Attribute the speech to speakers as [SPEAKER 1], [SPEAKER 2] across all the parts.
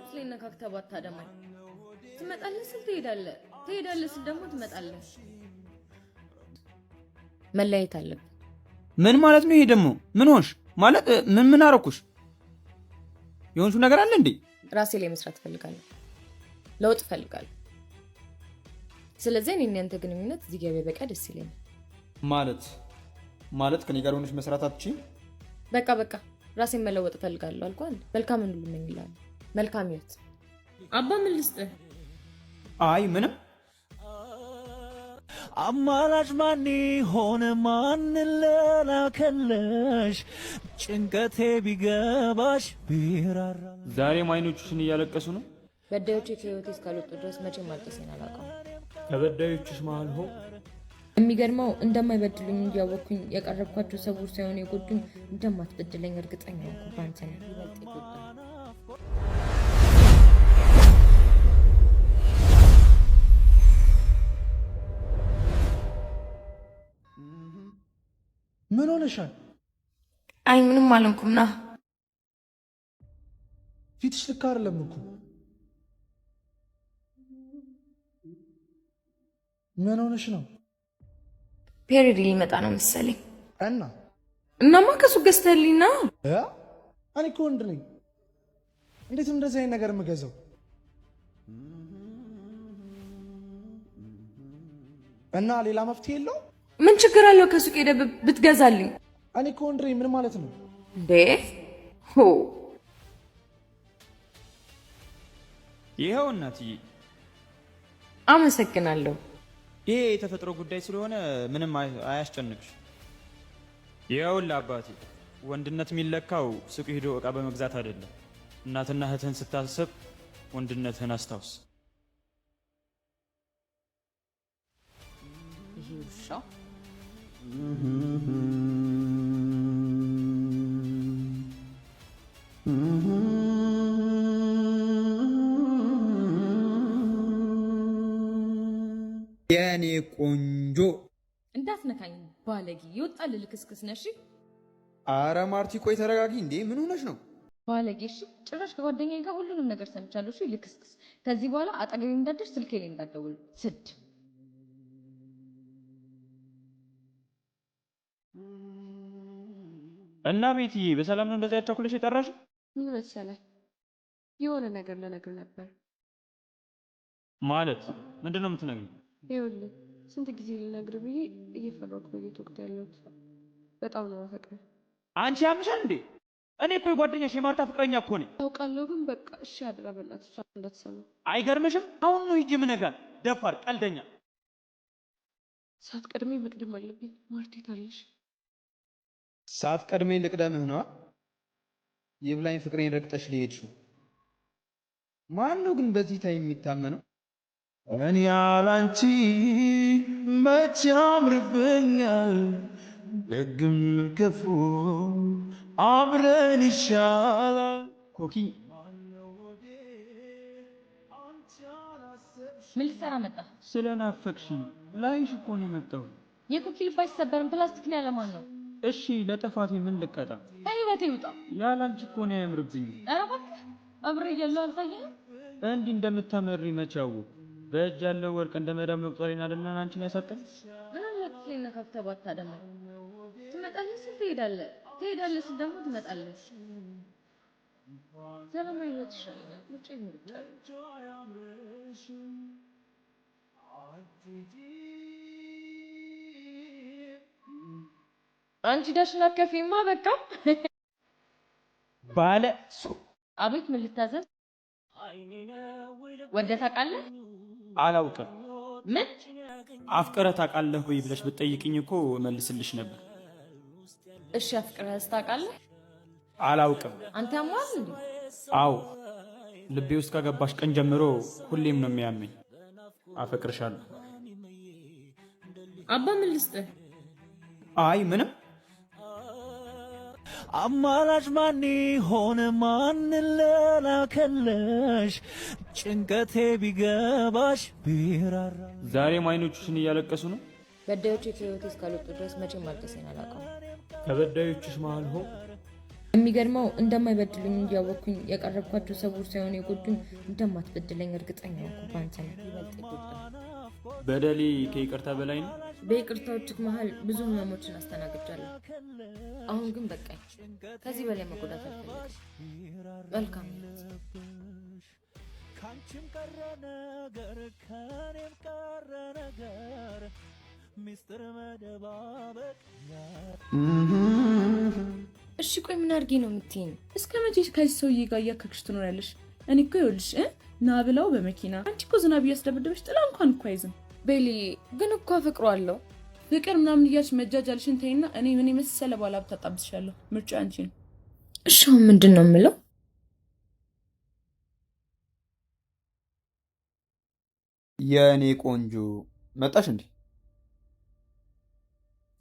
[SPEAKER 1] ስለነካክተህ ባታደማኝ ትመጣለህ ስል ትሄዳለህ ስል ደግሞ ትመጣለህ። መለያየት አለብን።
[SPEAKER 2] ምን ማለት ነው ይሄ ደግሞ? ምን ሆንሽ? ማለት ምን አረኩሽ? የሆንሽው ነገር አለ እንዴ?
[SPEAKER 1] ራሴ ላይ መስራት እፈልጋለሁ፣ ለውጥ እፈልጋለሁ። ስለዚህ እኔ እናንተ ግንኙነት እዚህ ጋር ቢበቃ ደስ ይለኛል።
[SPEAKER 2] ማለት ከኔ ጋር ሆነሽ መስራት አትችይም?
[SPEAKER 1] በቃ ራሴን መለወጥ እፈልጋለሁ አልኳል። መልካም ሁሉ እመኝልሃለሁ። መልካም ህይወት። አባ ምን ልስጥህ?
[SPEAKER 2] አይ ምንም።
[SPEAKER 3] አማላጭ ማን ሆነ ማን ለላከለሽ ጭንቀቴ ቢገባሽ ቢራራ።
[SPEAKER 2] ዛሬም አይኖችሽን እያለቀሱ ነው?
[SPEAKER 1] በዳዮቼ ከህይወቴ እስካልወጡ ድረስ መቼም ማልቀሴን አላውቅም።
[SPEAKER 2] ከበዳዮችሽ መሀል ሆ
[SPEAKER 1] የሚገርመው እንደማይበድሉኝ እያወቅኩኝ የቀረብኳቸው ሰዎች ሳይሆን የጎዱኝ እንደማትበድለኝ እርግጠኛ ሆንኩ። ባንተ ነው ይበልጥ ይጎዳል።
[SPEAKER 4] ምን ሆነሻል?
[SPEAKER 1] አይ ምንም አልሆንኩም። ና
[SPEAKER 4] ፊትሽ ልክ አይደለም እኮ። ምን ሆነሽ ነው?
[SPEAKER 1] ፔሪድ ሊመጣ ነው መሰለኝ።
[SPEAKER 4] እናማ
[SPEAKER 1] ከሱ ገዝተህልኝ ና።
[SPEAKER 4] እኔ እኮ ወንድ ነኝ። እንዴት እንደዚህ አይነት ነገር የምገዛው? እና ሌላ መፍትሄ የለው?
[SPEAKER 1] ምን ችግር አለው ከሱቅ ሄደህ ብትገዛልኝ?
[SPEAKER 4] እኔ እኮ ወንድ ነኝ። ምን ማለት ነው
[SPEAKER 1] እንዴ?
[SPEAKER 2] ይኸው እናትዬ።
[SPEAKER 1] አመሰግናለሁ።
[SPEAKER 2] ይሄ የተፈጥሮ ጉዳይ ስለሆነ ምንም አያስጨንቅሽ። ይኸውልህ አባቴ፣ ወንድነት የሚለካው ሱቅ ሄዶ እቃ በመግዛት አይደለም። እናትና እህትህን ስታስብ ወንድነትህን አስታውስ።
[SPEAKER 1] ይሄ ውሻ
[SPEAKER 2] የኔ ቆንጆ
[SPEAKER 1] እንዳትነካኝ ባለጌ። ይወጣል ልክስክስ ነሽ።
[SPEAKER 2] አረ ማርቲ ቆይ ተረጋጊ። እንዴ ምን ሆነሽ ነው?
[SPEAKER 1] ባለጌ። እሺ ጭራሽ ከጓደኛዬ ጋር ሁሉንም ነገር ሰምቻለሁ። እሺ ልክስክስ። ከዚህ በኋላ አጠገቤ እንዳትደርስ፣ ስልኬ ላይ እንዳትደውል። ስድ
[SPEAKER 2] እና ቤትዬ በሰላም ነው እንደዚህ ያቻኩለሽ የጠራሽ?
[SPEAKER 5] ምን መሰለህ የሆነ ነገር ልነግርህ ነበር።
[SPEAKER 2] ማለት ምንድን ነው የምትነግሪኝ?
[SPEAKER 5] ይኸውልህ ስንት ጊዜ ልነግርህ ብዬ እየፈራሁት ነው እየተወቅት ያለሁት። በጣም ነው የማፈቅርህ።
[SPEAKER 2] አንቺ ያምሻል እንዴ? እኔ እኮ የጓደኛሽ የማርታ ፍቅረኛ እኮ ነኝ።
[SPEAKER 5] ታውቃለሁ፣ ግን በቃ እሺ አድራ በላት እሷ እንዳትሰማ።
[SPEAKER 2] አይገርምሽም? አሁን ነው ሂጂ ምነጋል። ደፋር ቀልደኛ።
[SPEAKER 5] ሳትቀድሜ መቅደም አለብኝ። ማርቴ ታለሽ?
[SPEAKER 2] ሳትቀድሜ ልቅደምህ ነዋ። ይብላኝ ፍቅሬን ረግጠሽ ሊሄድሽው። ማን ነው ግን በዚህ ታይ የሚታመነው?
[SPEAKER 3] እኔ ያላንቺ መቼ ያምርብኛል፣ ደግም ክፉ አብረን ይሻላል።
[SPEAKER 2] ኮኪ
[SPEAKER 1] ምን ልትሰራ መጣ?
[SPEAKER 2] ስለናፈቅሽኝ ላይሽ እኮ ነው የመጣው።
[SPEAKER 1] የኩኪ ልብ አይሰበርም። ፕላስቲክ ነው ያለማን ነው?
[SPEAKER 2] እሺ ለጥፋቴ ምን ልቀጣ?
[SPEAKER 1] ከህይወቴ ይውጣ።
[SPEAKER 2] ያላንቺ እኮ ነው ያምርብኝ።
[SPEAKER 1] ኧረ እባክህ አብሬ እያለሁ አልታየህም?
[SPEAKER 2] እንዲህ እንደምታመሪ መች አወኩ? በእጅ ያለው ወርቅ እንደ መዳም መቁጠሬን አይደልና አንቺን ያሳጠኝ።
[SPEAKER 1] ምን አለክ ስለነካክተህ ባታደማኝ? ትመጣለህ ስል ትሄዳለህ ስል ደግሞ ትመጣለህ። ሰላማዊ ህይወት ይሻላል። ውጭ ይመርጫል። አንቺ ዳሽን አከፊማ በቃ
[SPEAKER 2] ባለ
[SPEAKER 1] አቤት ምን ልታዘዝ? ወደ ታውቃለህ?
[SPEAKER 2] አላውቅም።
[SPEAKER 1] ምን
[SPEAKER 2] አፍቅረህ ታውቃለህ ወይ ብለሽ ብትጠይቅኝ እኮ መልስልሽ ነበር።
[SPEAKER 1] እሺ አፍቅረህ ታውቃለህ?
[SPEAKER 2] አላውቅም።
[SPEAKER 1] አንተ ያሟል እንዴ?
[SPEAKER 2] አዎ ልቤ ውስጥ ከገባሽ ቀን ጀምሮ ሁሌም ነው የሚያመኝ። አፈቅርሻለሁ።
[SPEAKER 1] አባ ምን ልስጥህ?
[SPEAKER 2] አይ ምንም።
[SPEAKER 3] አማላጭ ማን ሆነ ማን ለላከለሽ ጭንቀቴ ቢገባሽ ቢራራ።
[SPEAKER 2] ዛሬም አይኖችሽን እያለቀሱ ነው?
[SPEAKER 1] በዳዮቼ ከህይወቴ እስካልወጡ ድረስ መቼም ማልቀሴን አላውቅም።
[SPEAKER 2] ከበዳዮችሽ መሀል ሆ
[SPEAKER 1] የሚገርመው እንደማይበድሉኝ እንዲያወኩኝ የቀረብኳቸው ሰዎች ሳይሆን የጎዱኝ እንደማትበድለኝ እርግጠኛ ሆንኩ ባንተ ነው። ይበልጥ ይጎዳል።
[SPEAKER 2] በደሌ ከይቅርታ በላይ ነው።
[SPEAKER 1] በይቅርታዎችህ መሀል ብዙ ህመሞችን አስተናግጃለሁ። አሁን ግን በቃኝ። ከዚህ በላይ መጎዳት አልፈልግም። መልካም
[SPEAKER 3] ካንቺም ቀረ ነገር ከኔም ቀረ ነገር ሚስጥር መደባበቅ።
[SPEAKER 1] እሺ ቆይ ምን አድርጌ ነው የምትይኝ?
[SPEAKER 5] እስከ መቼ ከዚህ ሰውዬ ጋር እያከክሽ ትኖሪያለሽ? እኔ እኮ ይኸውልሽ ና ብለው በመኪና አንቺ እኮ ዝናብ እያስደበደበሽ ጥላ እንኳን እኮ አይዝም።
[SPEAKER 1] ቤሊ ግን እኮ አፈቅረዋለሁ።
[SPEAKER 5] ፍቅር ምናምን እያልሽ መጃጃልሽን ተይና እኔ ምን የመሰለ ባለ ሀብት አጣብስሻለሁ። ምርጫ አንቺ ነው።
[SPEAKER 1] እሺ አሁን ምንድን ነው የምለው?
[SPEAKER 2] የእኔ ቆንጆ መጣሽ እንዴ?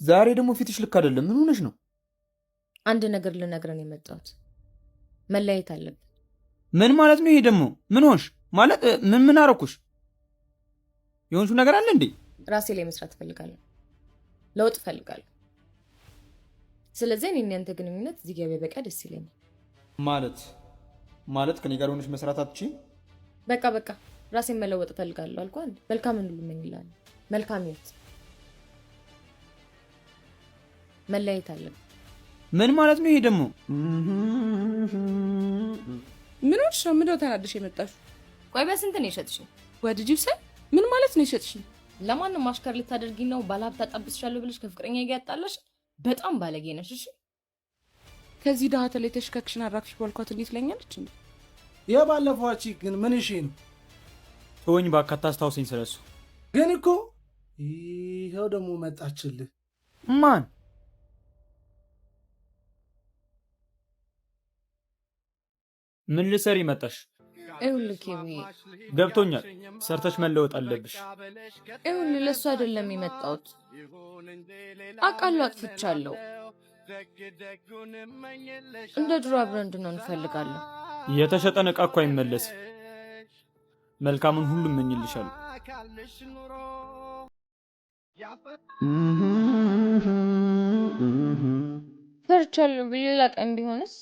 [SPEAKER 2] ዛሬ ደግሞ ፊትሽ ልክ አይደለም። ምን ሆነሽ ነው?
[SPEAKER 1] አንድ ነገር ልነግረን የመጣሁት መለያየት አለብን።
[SPEAKER 2] ምን ማለት ነው ይሄ ደግሞ? ምን ሆንሽ? ማለት ምን አረኩሽ? የሆንሽው ነገር አለ እንዴ?
[SPEAKER 1] ራሴ ላይ መስራት ፈልጋለሁ። ለውጥ ፈልጋለሁ። ስለዚህ እኔ እናንተ ግንኙነት እዚህ ጋር ቢበቃ ደስ ይለኛል።
[SPEAKER 2] ማለት ከኔ ጋር ሆነሽ መስራት አትችይም?
[SPEAKER 1] በቃ ራሴን መለወጥ ፈልጋለሁ አልኩ። አንድ መልካም እንሉ ምን ይላል? መልካም ይሁት። መለያየት አለብን።
[SPEAKER 2] ምን ማለት ነው ይሄ ደግሞ?
[SPEAKER 5] ምን ሆነሽ ነው? ምንድነው ተናደሽ የመጣሽው?
[SPEAKER 1] ቆይ በስንት ነው የሸጥሽኝ?
[SPEAKER 5] ወደ ጂፕሰን ምን ማለት ነው የሸጥሽኝ?
[SPEAKER 1] ለማንም ማሽከር ልታደርጊ ነው? ባለሀብት አጣብስሻለሁ ብለሽ ከፍቅረኛ ጋር ያጣላሽ? በጣም ባለጌ ነሽ። እሺ
[SPEAKER 5] ከዚህ ዳሃ ተለይተሽ ከክሽን አራክሽ ባልኳት እንዴት ለኛለች እንዴ?
[SPEAKER 4] የባለፈዋቺ ግን ምን እሺ ነው?
[SPEAKER 2] ተወኝ እባክህ አታስታውሰኝ ስለሱ።
[SPEAKER 4] ግን እኮ ይሄው ደግሞ መጣችልህ።
[SPEAKER 2] ማን? ምን ልትሰሪ መጣሽ?
[SPEAKER 1] ይኸውልህ ኬቢ
[SPEAKER 2] ገብቶኛል። ሰርተሽ መለወጥ አለብሽ።
[SPEAKER 1] ይኸውልህ ለእሱ አይደለም የመጣሁት። አውቃለሁ አጥፍቻለሁ። እንደ ድሮ አብረን እንድንሆን እንፈልጋለሁ።
[SPEAKER 2] የተሸጠን ዕቃ እኮ አይመለስም። መልካሙን ሁሉ እመኝልሻለሁ።
[SPEAKER 1] ፈርቻለሁ ሌላ ቀን ቢሆንስ?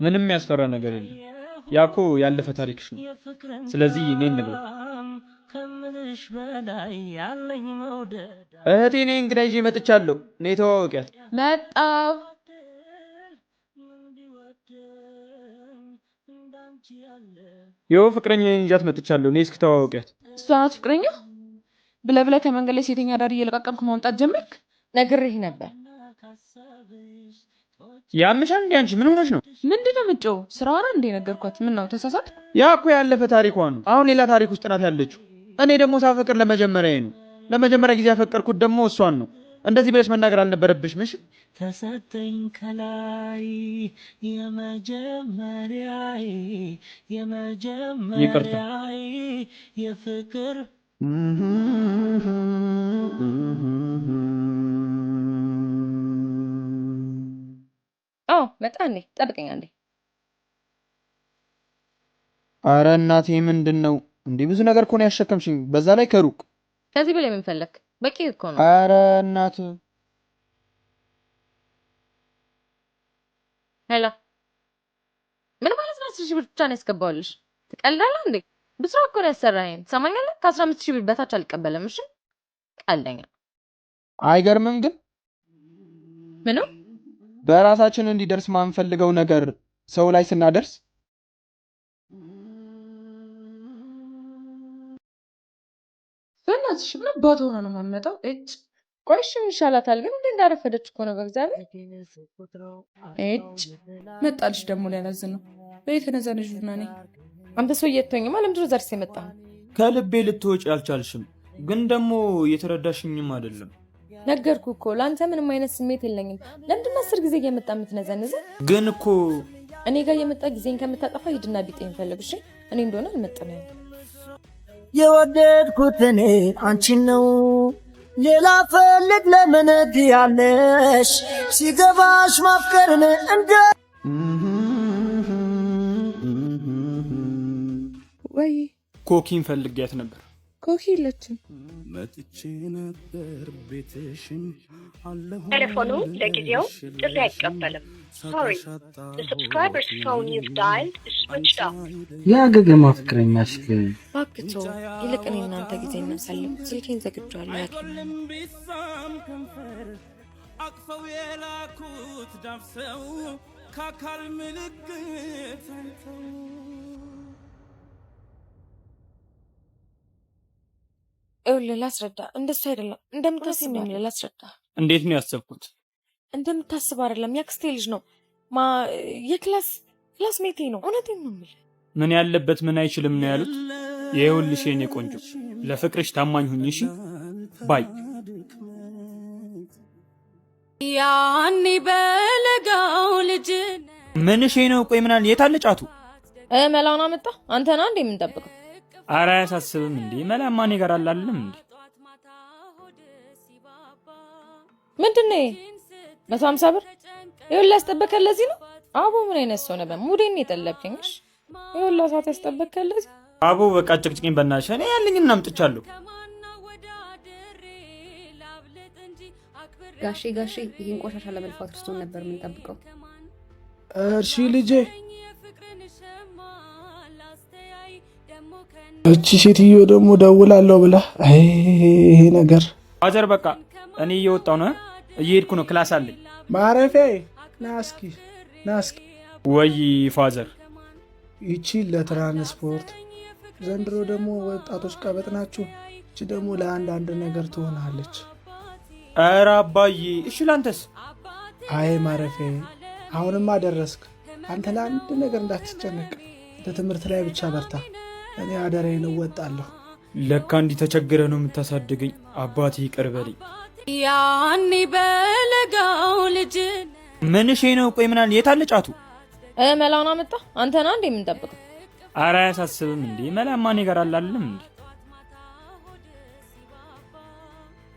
[SPEAKER 2] ምንም ያስፈራ ነገር የለም። ያኮ ያለፈ ታሪክሽ ነው። ስለዚህ እኔ እንግባ። እህቴ እኔ እንግዳ ይዤ መጥቻለሁ። እኔ ተዋወቂያት።
[SPEAKER 1] መጣሁ።
[SPEAKER 2] ይኸው ፍቅረኛ ይዣት መጥቻለሁ። እኔ እስኪ ተዋወቂያት።
[SPEAKER 5] እሷ ናት ፍቅረኛ? ብለህ ከመንገድ ላይ ሴተኛ ዳር እየለቃቀምክ ማምጣት ጀመርክ?
[SPEAKER 1] ነግሬህ ነበር።
[SPEAKER 2] ያምሻል እንዴ አንቺ? ምን ሆነሽ ነው?
[SPEAKER 5] ምንድነው የምትጮው? ስራዋ ነው እንዴ ነገርኳት። ምን ነው ተሳሳት?
[SPEAKER 2] ያ እኮ ያለፈ ታሪኳ ነው። አሁን ሌላ ታሪክ ውስጥ ናት ያለችው። እኔ ደግሞ ሳፈቅር ለመጀመሪያ ነው። ለመጀመሪያ ጊዜ ያፈቀርኩት ደግሞ እሷን ነው። እንደዚህ ብለሽ መናገር አልነበረብሽም። እሺ
[SPEAKER 3] ተሰጠኝ ከላይ የመጀመሪያዬ የፍቅር
[SPEAKER 1] መጣ እንዴ? ጠብቀኝ አንዴ።
[SPEAKER 2] አረ እናቴ ምንድን ነው እንዴ? ብዙ ነገር እኮ ነው ያሸከምሽኝ፣ በዛ ላይ ከሩቅ።
[SPEAKER 1] ከዚህ በላይ ምን ፈለክ? በቂ እኮ ነው።
[SPEAKER 2] አረ እናት
[SPEAKER 1] ሄላ ምን ማለት ነው? 10,000 ብር ብቻ ነው ያስገባውልሽ። ትቀልዳለህ እንዴ? ብስራ እኮ ነው ያሰራኸኝ። ትሰማኛለህ? ከ15,000 ብር በታች አልቀበለም። እሺ ቀልደኛ።
[SPEAKER 2] አይገርምም ግን
[SPEAKER 1] ምነው
[SPEAKER 2] በራሳችን እንዲደርስ ማንፈልገው ነገር ሰው ላይ ስናደርስ
[SPEAKER 5] በእናትሽ ምን አባቷ ነው የማመጣው? እጭ
[SPEAKER 1] ቆይሽ ይሻላታል። ግን እንዴ እንዳረፈደች እኮ ነው በእግዚአብሔር።
[SPEAKER 5] እጭ መጣልሽ ደግሞ ሊያላዝን ነው። በየተነዛነሽ ጁናኔ
[SPEAKER 1] አንተ ሰው እየተወኝማ ለምንድነው ዛሬ የመጣህ?
[SPEAKER 2] ከልቤ ልትወጪ አልቻልሽም፣ ግን ደግሞ እየተረዳሽኝም አይደለም።
[SPEAKER 1] ነገርኩ እኮ ለአንተ ምንም አይነት ስሜት የለኝም። ለምንድን 10 ጊዜ እየመጣ የምትነዘንዘ?
[SPEAKER 2] ግን እኮ
[SPEAKER 1] እኔ ጋር የመጣ ጊዜን ከምታጠፋ ሂድና ቢጤኝ ፈልግ። እሺ እኔ እንደሆነ አልመጣም።
[SPEAKER 6] የወደድኩት እኔ አንቺን ነው፣ ሌላ ፈልግ ለምን ትያለሽ? ሲገባሽ ማፍቀርን እንደ
[SPEAKER 5] ወይ
[SPEAKER 2] ኮኪን ፈልጊያት ነበር።
[SPEAKER 5] ኮኪ የለችም።
[SPEAKER 6] መጥቼ ነበር ቤትሽን
[SPEAKER 7] ቴሌፎኑ ለጊዜው ጥሪ አይቀበልም። Sorry, the subscriber's phone you've dialed is switched off.
[SPEAKER 8] ያገገማ ፍቅረኛሽ ግን
[SPEAKER 1] ባክቶ ይልቅ እኔ እናንተ ጊዜ እናሳልፍ። ስልኬን ዘግቼዋለሁ።
[SPEAKER 3] አቅፈው የላኩት ዳብሰው ከአካል ምልክት አይተው
[SPEAKER 1] ይኸውልህ ላስረዳ። እንደሱ አይደለም እንደምታስብ ነው። ላስረዳ።
[SPEAKER 2] እንዴት ነው ያሰብኩት?
[SPEAKER 1] እንደምታስብ አይደለም። ያክስቴ ልጅ ነው። የክላስ ሜቴ ነው። እውነቴን ነው የምልህ።
[SPEAKER 2] ምን ያለበት ምን አይችልም ነው ያሉት። ይኸውልሽ የኔ ቆንጆ ለፍቅርሽ ታማኝ ሁኚ እሺ። ባይ
[SPEAKER 5] ያኔ በለጋው ልጅ
[SPEAKER 2] ምን እሺ ነው? ቆይ ምን አለ? የት አለ ጫቱ?
[SPEAKER 1] መላውን አመጣ። አንተና እንዴ የምንጠብቀው?
[SPEAKER 2] ኧረ አያሳስብም እንዴ መላማ እኔ ጋር አላለም እንዴ?
[SPEAKER 1] ምንድነው 150 ብር? ይኸውልህ ያስጠበከኝ ለዚህ ነው። አቦ ምን አይነት ሰው ነበር? ሙዴን የጠለብከኝ። እሺ ይኸውልህ ሰዓት ያስጠበከኝ ለዚህ።
[SPEAKER 2] አቦ በቃ ጭቅጭቅኝ በእናትሽ። እኔ ያለኝን አምጥቻለሁ።
[SPEAKER 9] ጋሼ ይህን ቆሻሻ ለመልፋት ክርስቶን ነበር የምንጠብቀው።
[SPEAKER 4] እሺ ልጄ። እቺ ሴትዮ ደግሞ ደውላለሁ ብላ ይሄ ነገር
[SPEAKER 2] ፋዘር በቃ እኔ እየወጣሁ ነው። እየሄድኩ ነው። ክላስ አለኝ።
[SPEAKER 4] ማረፊያ ናስኪ
[SPEAKER 2] ወይ ፋዘር።
[SPEAKER 4] ይቺ ለትራንስፖርት ዘንድሮ ደግሞ ወጣቶች ቀበጥ ናችሁ። እቺ ደግሞ ለአንዳንድ ነገር ትሆናለች።
[SPEAKER 2] ኧረ አባዬ እሺ ላንተስ?
[SPEAKER 4] አይ ማረፊያ አሁንማ ደረስክ። አንተ ለአንድ ነገር እንዳትጨነቅ፣ ለትምህርት ላይ ብቻ በርታ። እኔ አደራዬን እወጣለሁ።
[SPEAKER 2] ለካ እንዲህ ተቸግረህ ነው የምታሳድገኝ። አባቴ ይቅር በለኝ።
[SPEAKER 5] ያኔ በለጋው ልጅ
[SPEAKER 2] ምን እሺ ነው? ቆይ ምን አለ? የት አለ ጫቱ?
[SPEAKER 1] መላውን አመጣ። አንተና እንዴ የምንጠብቀው?
[SPEAKER 2] ኧረ አያሳስብም እንዴ መላማ እኔ ጋር አላለም እንዴ?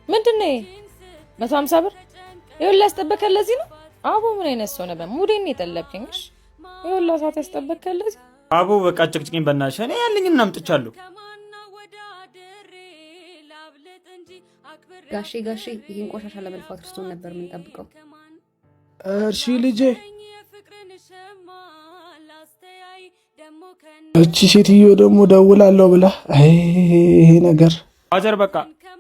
[SPEAKER 1] ምንድነው 150 ብር? ይኸውልህ ያስጠበከኝ ለዚህ ነው። አቦ ምን አይነት ሰው ነበር? ሙዴን የጠለብከኝ። እሺ ይኸውልህ ሰዓት ያስጠበከኝ ለዚህ።
[SPEAKER 2] አቦ በቃ ጭቅጭቅኝ በእናትሽ። እኔ ያለኝን አምጥቻለሁ።
[SPEAKER 9] ጋሼ ይህን ቆሻሻ ለመልፋት ክርስቶን ነበር የምንጠብቀው።
[SPEAKER 4] እሺ ልጄ። እቺ ሴትዮ ደግሞ ደውላለሁ ብላ ይሄ ነገር
[SPEAKER 2] ፋዘር በቃ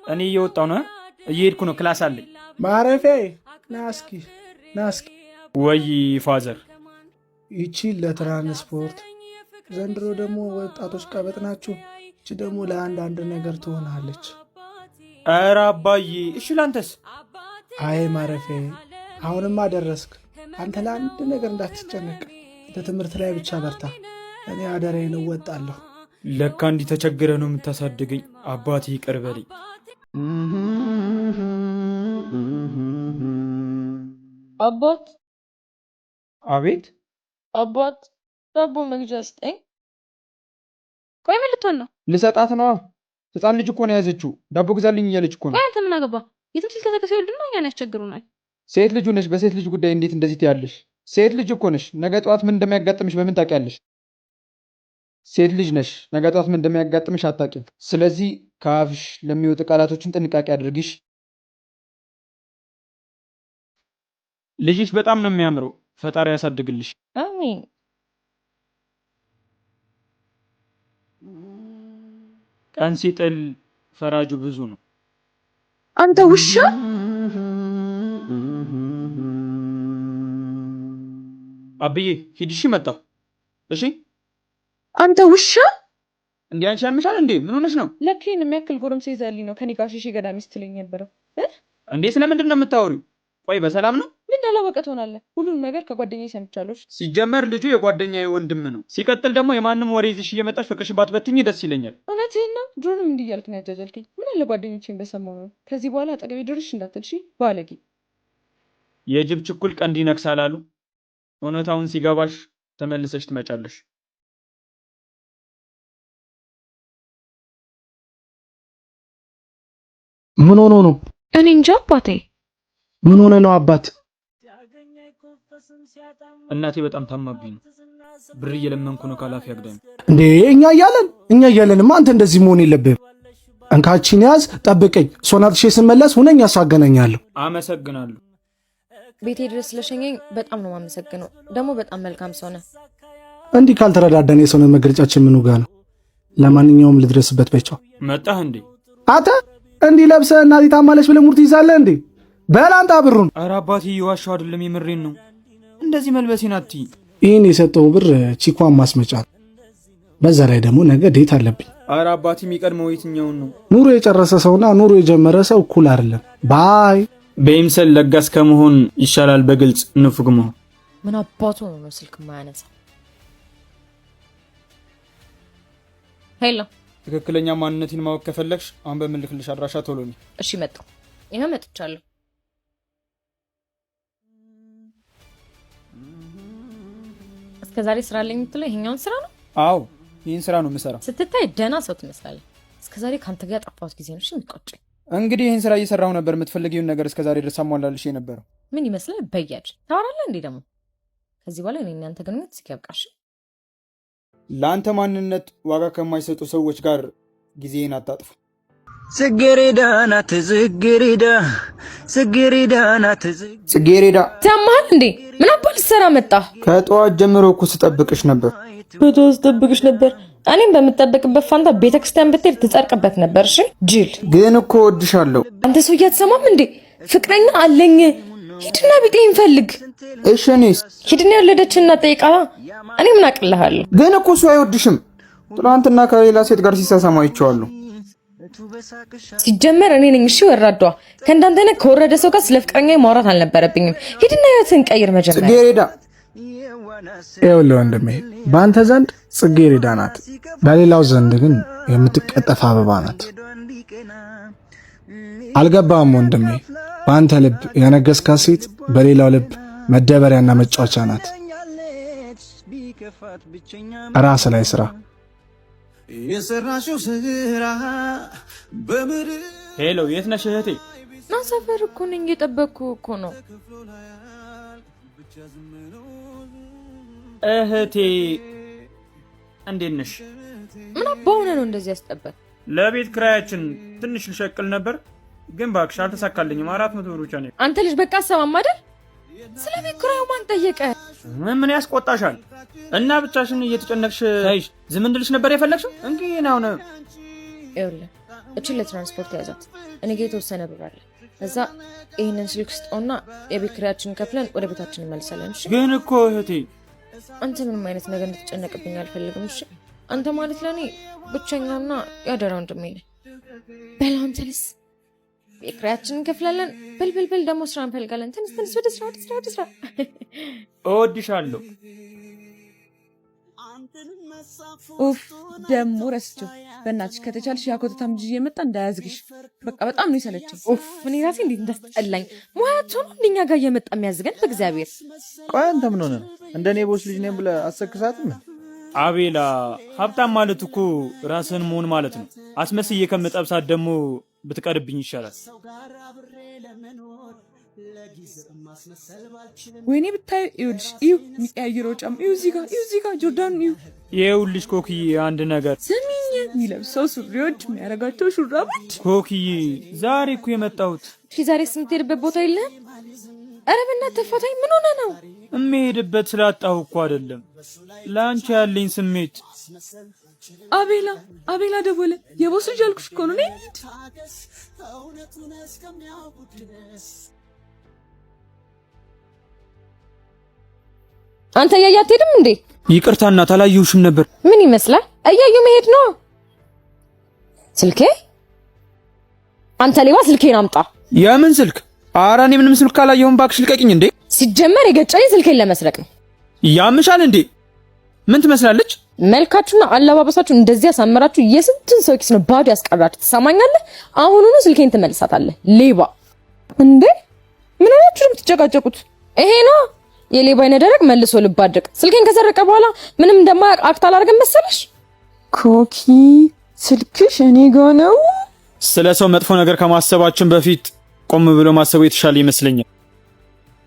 [SPEAKER 2] እኔ እየወጣሁ ነው። እየሄድኩ ነው። ክላስ አለኝ።
[SPEAKER 4] ማረፊያ ናስኪ
[SPEAKER 2] ወይ ፋዘር።
[SPEAKER 4] ይቺ ለትራንስፖርት ዘንድሮ ደግሞ ወጣቶች ቀበጥ ናችሁ። እቺ ደግሞ ለአንዳንድ ነገር ትሆናለች።
[SPEAKER 2] ኧረ አባዬ እሺ ላንተስ?
[SPEAKER 4] አይ ማረፊያ አሁንማ ደረስክ። አንተ ለአንድ ነገር እንዳትጨነቅ፣ ለትምህርት ላይ ብቻ በርታ። እኔ አደራዬን እወጣለሁ።
[SPEAKER 2] ለካ እንዲህ ተቸግረህ ነው የምታሳድገኝ። አባቴ ይቅር በለኝ።
[SPEAKER 1] አባት።
[SPEAKER 2] አቤት።
[SPEAKER 1] አባት ዳቦ መግዣ ስጠኝ። ቆይ ምን ልትሆን ነው?
[SPEAKER 2] ልሰጣት ነዋ። ህፃን ልጅ እኮ ነው የያዘችው። ዳቦ ግዛልኝ እያለች እኮ ነው።
[SPEAKER 1] ቆይ አንተ ምን አገባ? የትም ሲልከሰከሰ ይወልዱና እኛን ያስቸግሩናል።
[SPEAKER 2] ሴት ልጁ ነሽ። በሴት ልጅ ጉዳይ እንዴት እንደዚህ ትያለሽ? ሴት ልጅ እኮ ነሽ። ነገ ጠዋት ምን እንደሚያጋጥምሽ በምን ታውቂያለሽ? ሴት ልጅ ነሽ። ነገ ጠዋት ምን እንደሚያጋጥምሽ አታውቂም። ስለዚህ ከአፍሽ ለሚወጡ ቃላቶችን ጥንቃቄ አድርጊሽ። ልጅሽ በጣም ነው የሚያምረው። ፈጣሪ ያሳድግልሽ።
[SPEAKER 1] አሜን።
[SPEAKER 2] ቀን ሲጥል ፈራጁ ብዙ ነው።
[SPEAKER 5] አንተ ውሻ!
[SPEAKER 2] አብዬ ሂድ። እሺ መጣሁ። እሺ
[SPEAKER 5] አንተ ውሻ!
[SPEAKER 2] እንዴ አንቺ ያምሻል እንዴ? ምን ሆነሽ ነው?
[SPEAKER 1] ለኪን የሚያክል ጎረምሳ ይዘህልኝ ነው ከኔ ጋር ሺሽ ገዳሚ ስትለኝ ነበረው።
[SPEAKER 2] እንዴ ስለምንድን ነው የምታወሪው? ቆይ በሰላም ነው?
[SPEAKER 1] ምን እንዳላወቀ ትሆናለህ? ሁሉንም ነገር ከጓደኛዬ ሰምቻለሁ።
[SPEAKER 2] ሲጀመር ልጁ የጓደኛዬ ወንድም ነው። ሲቀጥል ደግሞ የማንም ወሬ ይዘሽ እየመጣሽ ፍቅርሽን ባትበትኝ ደስ ይለኛል።
[SPEAKER 1] እውነትህን ነው። ድሮንም እንዲህ እያልክ ነው ያጃጃልከኝ። ምን አለ ጓደኞቼን በሰማሁ ነው። ከዚህ በኋላ አጠገቤ ድርሽ እንዳትል እሺ? ባለጌ።
[SPEAKER 2] የጅብ ችኩል ቀንድ ይነክሳል አሉ። እውነታውን ሲገባሽ ተመልሰሽ ትመጫለሽ።
[SPEAKER 4] ምን ሆኖ ነው?
[SPEAKER 1] እኔ እንጃ አባቴ።
[SPEAKER 4] ምን ሆነ ነው አባት?
[SPEAKER 2] እናቴ በጣም ታማብኝ ነው። ብር እየለመንኩ ነው ካላፊ አግዳሚ።
[SPEAKER 4] እንዴ እኛ እያለንማ አንተ እንደዚህ መሆን የለብህም። እንካቺን ያዝ፣ ጠብቀኝ። ሶናትሽ ስመለስ ሁነኛ ሰው አገናኛለሁ።
[SPEAKER 2] አመሰግናለሁ።
[SPEAKER 1] ቤቴ ድረስ ስለሸኘኝ በጣም ነው የማመሰግነው። ደግሞ በጣም መልካም ሰው ነህ።
[SPEAKER 4] እንዲህ ካልተረዳዳን የሰውነት መገለጫችን ምኑ ጋር ነው? ለማንኛውም ልድረስበት በቻው።
[SPEAKER 2] መጣህ እንዴ?
[SPEAKER 4] አተ እንዲህ ለብሰህ እናቴ ታማለች ብለህ ሙርት ይዛለህ እንዴ? በላንጣ ብሩን።
[SPEAKER 2] ኧረ አባቴ እየዋሻሁ አይደለም፣ የምሬን ነው። እንደዚህ መልበሴን አትይ።
[SPEAKER 4] ይህን የሰጠው ብር ቺኳን ማስመጫ፣ በዛ ላይ ደግሞ ነገ ዴት አለብኝ።
[SPEAKER 2] ኧረ አባቴ የሚቀድመው የትኛውን ነው?
[SPEAKER 4] ኑሮ የጨረሰ ሰውና ኑሮ የጀመረ ሰው እኩል አይደለም። ባይ
[SPEAKER 2] በይምሰል ለጋስ ከመሆን ይሻላል በግልጽ ንፉግ መሆን።
[SPEAKER 1] ምን አባቱ ነው ስልክ ማያነሳ? ሄሎ፣
[SPEAKER 2] ትክክለኛ ማንነቴን ማወቅ ከፈለግሽ አሁን በምልክልሽ አድራሻ ቶሎ ነኝ።
[SPEAKER 1] እሺ መጣሁ። ይሄ መጥቻለሁ። እስከዛሬ ስራ አለኝ የምትለው ይሄኛውን ስራ ነው?
[SPEAKER 2] አዎ ይህን ስራ ነው የምሰራው።
[SPEAKER 1] ስትታይ ደህና ሰው ትመስላለህ። እስከዛሬ ካንተ ጋር ጠፋሁት ጊዜ ነው የሚቆጨኝ።
[SPEAKER 2] እንግዲህ ይህን ስራ እየሰራሁ ነበር። የምትፈልጊውን ነገር እስከዛሬ ድረስ አሟላልሽ የነበረው
[SPEAKER 1] ምን ይመስላል? በያጅ ታወራለህ እንዴ? ደግሞ ከዚህ በኋላ እኔ እናንተ ግንኙነት ሲያብቃሽ።
[SPEAKER 2] ለአንተ ማንነት ዋጋ ከማይሰጡ ሰዎች ጋር ጊዜን አታጥፉ።
[SPEAKER 6] ጽጌሬዳ ናት ጽጌሬዳ፣ ጽጌሬዳ ናት
[SPEAKER 2] ጽጌሬዳ።
[SPEAKER 1] ሰማሃል እንዴ? ምን አባል ሰራ መጣ?
[SPEAKER 2] ከጠዋት ጀምሮ እኮ ስጠብቅሽ ነበር።
[SPEAKER 1] በጠዋት ስጠብቅሽ ነበር? እኔም በምጠበቅበት ፋንታ ቤተክርስቲያን ብትሄድ ትጸርቅበት ነበር። እሺ ጅል።
[SPEAKER 2] ግን እኮ ወድሻለሁ።
[SPEAKER 1] አንተ ሰው እያትሰማም እንዴ? ፍቅረኛ አለኝ። ሂድና ቢጤን ፈልግ።
[SPEAKER 2] እሺ እኔስ?
[SPEAKER 1] ሂድና ያለደችና ጠይቃላ። እኔ ምን አቅልሃለሁ?
[SPEAKER 2] ግን እኮ እሱ አይወድሽም። ትናንትና ከሌላ ሴት ጋር ሲሳሳማ አይቼዋለሁ።
[SPEAKER 1] ሲጀመር እኔ ነኝ እሺ ወራዷ። ከእንዳንተ አይነት ከወረደ ሰው ጋር ስለ ፍቅረኛ ማውራት አልነበረብኝም። ሂድና ህይወትን ቀይር መጀመሪያ።
[SPEAKER 2] ጽጌሬዳ።
[SPEAKER 4] ይኸውልህ ወንድሜ፣ በአንተ ዘንድ ጽጌሬዳ ናት፣ በሌላው ዘንድ ግን የምትቀጠፍ አበባ ናት። አልገባም ወንድሜ። በአንተ ልብ የነገስካት ሴት በሌላው ልብ መደበሪያና መጫወቻ ናት። ራስ ላይ ስራ።
[SPEAKER 3] የሰራሽው ስራ በምድር።
[SPEAKER 2] ሄሎ፣ የት ነሽ እህቴ?
[SPEAKER 1] ና ሰፈር እኮ ነኝ፣ እየጠበቅኩ እኮ ነው።
[SPEAKER 2] እህቴ እንዴት ነሽ?
[SPEAKER 1] ምን አባውነ ነው እንደዚህ ያስጠበቅ?
[SPEAKER 2] ለቤት ክራያችን ትንሽ ልሸቅል ነበር፣ ግን እባክሽ አልተሳካልኝም። 400 ብር ብቻ ነው።
[SPEAKER 1] አንተ ልጅ በቃ አሰማም አይደል? ስለ ቤት ክራዩ ማን ጠየቀ?
[SPEAKER 2] ምን ያስቆጣሻል? እና ብቻሽን እየተጨነቅሽ ታይሽ ዝም እንድልሽ ነበር የፈለግሽው? እንግዲህ ነው ነው።
[SPEAKER 1] ይኸውልህ እቺን ለትራንስፖርት ያዛት። እኔ ጋር የተወሰነ ብር አለ። እዛ ይሄንን ስልክ ስጠውና የቤት ክራያችንን ከፍለን ወደ ቤታችን እንመልሳለን። እሺ?
[SPEAKER 2] ግን እኮ እህቴ
[SPEAKER 1] አንተ ምንም አይነት ነገር እንድትጨነቅብኝ አልፈልግም። እሺ? አንተ ማለት ለኔ ብቸኛውና ያደራ ወንድሜ ነህ። በል አንተ ልስ ቤት ክራያችንን እንከፍላለን። በል ደግሞ ስራ እንፈልጋለን። ተነስ ወደ ስራ።
[SPEAKER 2] እወድሻለሁ።
[SPEAKER 5] ኡፍ ደግሞ ረስቼው። በእናትሽ ከተቻልሽ ያኮተታም ልጅ እየመጣ እንዳያዝግሽ። በቃ በጣም ነው የሰለችኝ።
[SPEAKER 1] ኡፍ እኔ ራሴ እንዴት እንዳስጠላኝ። ሙያት ሆኖ እንደኛ ጋር እየመጣ የሚያዝገን በእግዚአብሔር።
[SPEAKER 10] ቆይ አንተ ምን ሆነ? እንደኔ ቦስ ልጅ ነኝ ብለህ አሰክሳትም?
[SPEAKER 2] አቤላ፣ ሀብታም ማለት እኮ ራስን መሆን ማለት ነው። አስመስዬ ከምጠብሳት ደግሞ ብትቀርብኝ ይሻላል።
[SPEAKER 5] ወይኔ ብታዩ። ይኸውልሽ እዩ የሚቀያይረው ጫማ እዩ፣ እዚህ ጋር ጆርዳን እዩ።
[SPEAKER 2] ይኸውልሽ ኮክዬ አንድ ነገር
[SPEAKER 5] ስሚኝ፣ የሚለብሰው ሱሪዎች፣ የሚያደርጋቸው ሹራቦች።
[SPEAKER 2] ኮክዬ ዛሬ እኮ የመጣሁት።
[SPEAKER 1] እሺ ዛሬ የምትሄድበት ቦታ የለህም? ኧረ በእናትህ ተፋታኝ። ምን ሆነ ነው?
[SPEAKER 2] የምሄድበት ስላጣሁ እኮ አይደለም፣ ለአንቺ ያለኝ ስሜት።
[SPEAKER 5] አቤላ ደወለ። የቦስ ልጅ አልኩሽ እኮ ነው።
[SPEAKER 1] አንተ እያየህ አትሄድም እንዴ?
[SPEAKER 2] ይቅርታ እናት፣ አላየሁሽም ነበር።
[SPEAKER 1] ምን ይመስላል? እያየሁ መሄድ ነው። ስልኬ? አንተ ሌባ፣ ስልኬን አምጣ።
[SPEAKER 2] የምን ስልክ? ኧረ እኔ ምንም ስልክ አላየሁም። እባክሽ ልቀቂኝ። እንዴ
[SPEAKER 1] ሲጀመር የገጨኝ ስልኬን ለመስረቅ ነው።
[SPEAKER 2] ያምሻል እንዴ? ምን ትመስላለች?
[SPEAKER 1] መልካችሁና አለባበሳችሁ እንደዚህ ያሳመራችሁ የስንትን ሰው ኪስ ነው ባዶ ያስቀራችሁ። ትሰማኛለህ? አሁኑኑ ስልኬን ትመልሳታለህ። ሌባ እንዴ! ምን ሆናችሁ የምትጨቃጨቁት? ይሄ ነው የሌባ አይነ ደረቅ መልሶ ልባደቅ። ስልኬን ከሰረቀ በኋላ ምንም እንደማያውቅ አክት አላደርግም መሰለሽ?
[SPEAKER 5] ኮኪ ስልክሽ እኔ ጋ ነው።
[SPEAKER 2] ስለ ሰው መጥፎ ነገር ከማሰባችን በፊት ቆም ብሎ ማሰቡ የተሻለ ይመስለኛል።